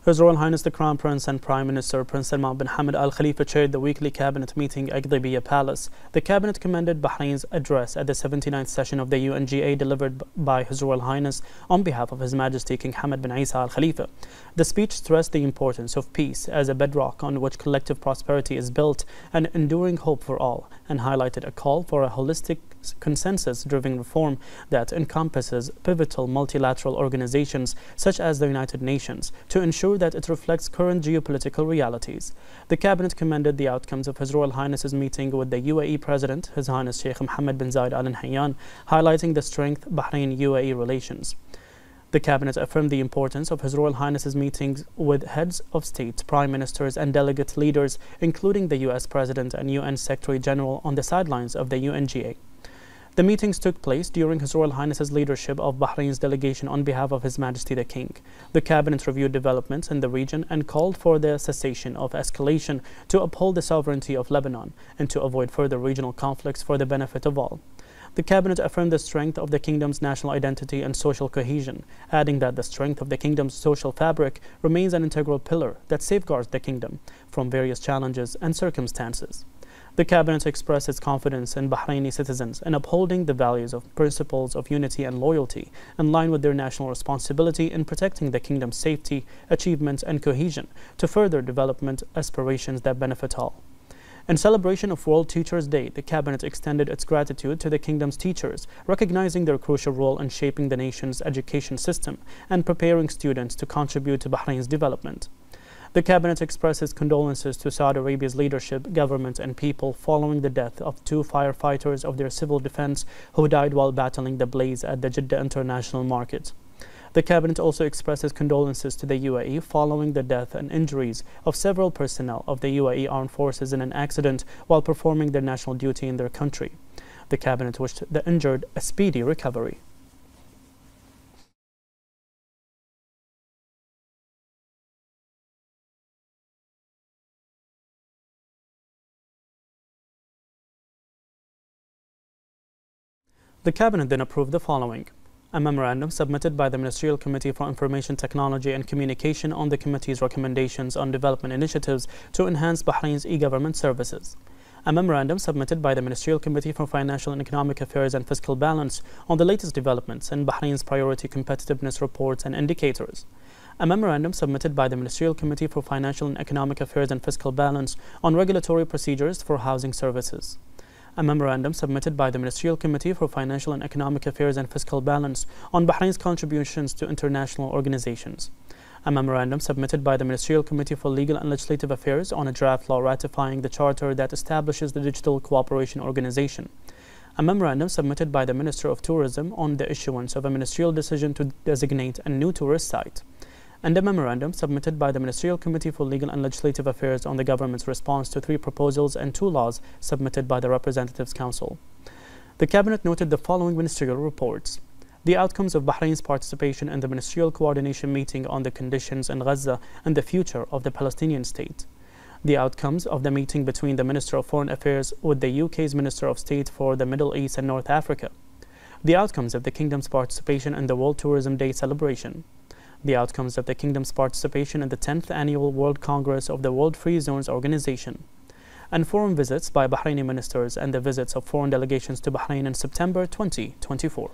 His Royal Highness the Crown Prince and Prime Minister Prince Salman bin Hamad Al Khalifa chaired the weekly cabinet meeting at Gdaybiya Palace. The cabinet commended Bahrain's address at the 79th session of the UNGA delivered by His Royal Highness on behalf of His Majesty King Hamad bin Isa Al Khalifa. The speech stressed the importance of peace as a bedrock on which collective prosperity is built and enduring hope for all, and highlighted a call for a holistic consensus-driven reform that encompasses pivotal multilateral organizations such as the United Nations to ensure that it reflects current geopolitical realities. The cabinet commended the outcomes of His Royal Highness's meeting with the UAE President, His Highness Sheikh Mohammed bin Zayed Al Nahyan, highlighting the strength Bahrain-UAE relations. The cabinet affirmed the importance of His Royal Highness's meetings with heads of state, prime ministers and delegate leaders, including the US President and UN Secretary General on the sidelines of the UNGA. The meetings took place during His Royal Highness's leadership of Bahrain's delegation on behalf of His Majesty the King. The cabinet reviewed developments in the region and called for the cessation of escalation to uphold the sovereignty of Lebanon and to avoid further regional conflicts for the benefit of all. The cabinet affirmed the strength of the kingdom's national identity and social cohesion, adding that the strength of the kingdom's social fabric remains an integral pillar that safeguards the kingdom from various challenges and circumstances. The cabinet expressed its confidence in Bahraini citizens in upholding the values of principles of unity and loyalty in line with their national responsibility in protecting the kingdom's safety, achievements and cohesion to further development aspirations that benefit all. In celebration of World Teachers' Day, the cabinet extended its gratitude to the kingdom's teachers, recognizing their crucial role in shaping the nation's education system and preparing students to contribute to Bahrain's development. The cabinet expresses condolences to Saudi Arabia's leadership, government and people following the death of 2 firefighters of their civil defense who died while battling the blaze at the Jeddah International Market. The cabinet also expresses condolences to the UAE following the death and injuries of several personnel of the UAE Armed Forces in an accident while performing their national duty in their country. The cabinet wished the injured a speedy recovery. The cabinet then approved the following: a memorandum submitted by the Ministerial Committee for Information Technology and Communication on the committee's recommendations on development initiatives to enhance Bahrain's e-government services. A memorandum submitted by the Ministerial Committee for Financial and Economic Affairs and Fiscal Balance on the latest developments in Bahrain's priority competitiveness reports and indicators. A memorandum submitted by the Ministerial Committee for Financial and Economic Affairs and Fiscal Balance on regulatory procedures for housing services. A memorandum submitted by the Ministerial Committee for Financial and Economic Affairs and Fiscal Balance on Bahrain's contributions to international organizations. A memorandum submitted by the Ministerial Committee for Legal and Legislative Affairs on a draft law ratifying the charter that establishes the Digital Cooperation Organization. A memorandum submitted by the Minister of Tourism on the issuance of a ministerial decision to designate a new tourist site. And a memorandum submitted by the Ministerial Committee for Legal and Legislative Affairs on the government's response to 3 proposals and 2 laws submitted by the Representatives Council. The cabinet noted the following ministerial reports: the outcomes of Bahrain's participation in the Ministerial Coordination Meeting on the conditions in Gaza and the future of the Palestinian state, the outcomes of the meeting between the Minister of Foreign Affairs with the UK's Minister of State for the Middle East and North Africa, the outcomes of the kingdom's participation in the World Tourism Day celebration, the outcomes of the kingdom's participation in the 10th Annual World Congress of the World Free Zones Organization, and foreign visits by Bahraini ministers and the visits of foreign delegations to Bahrain in September 2024.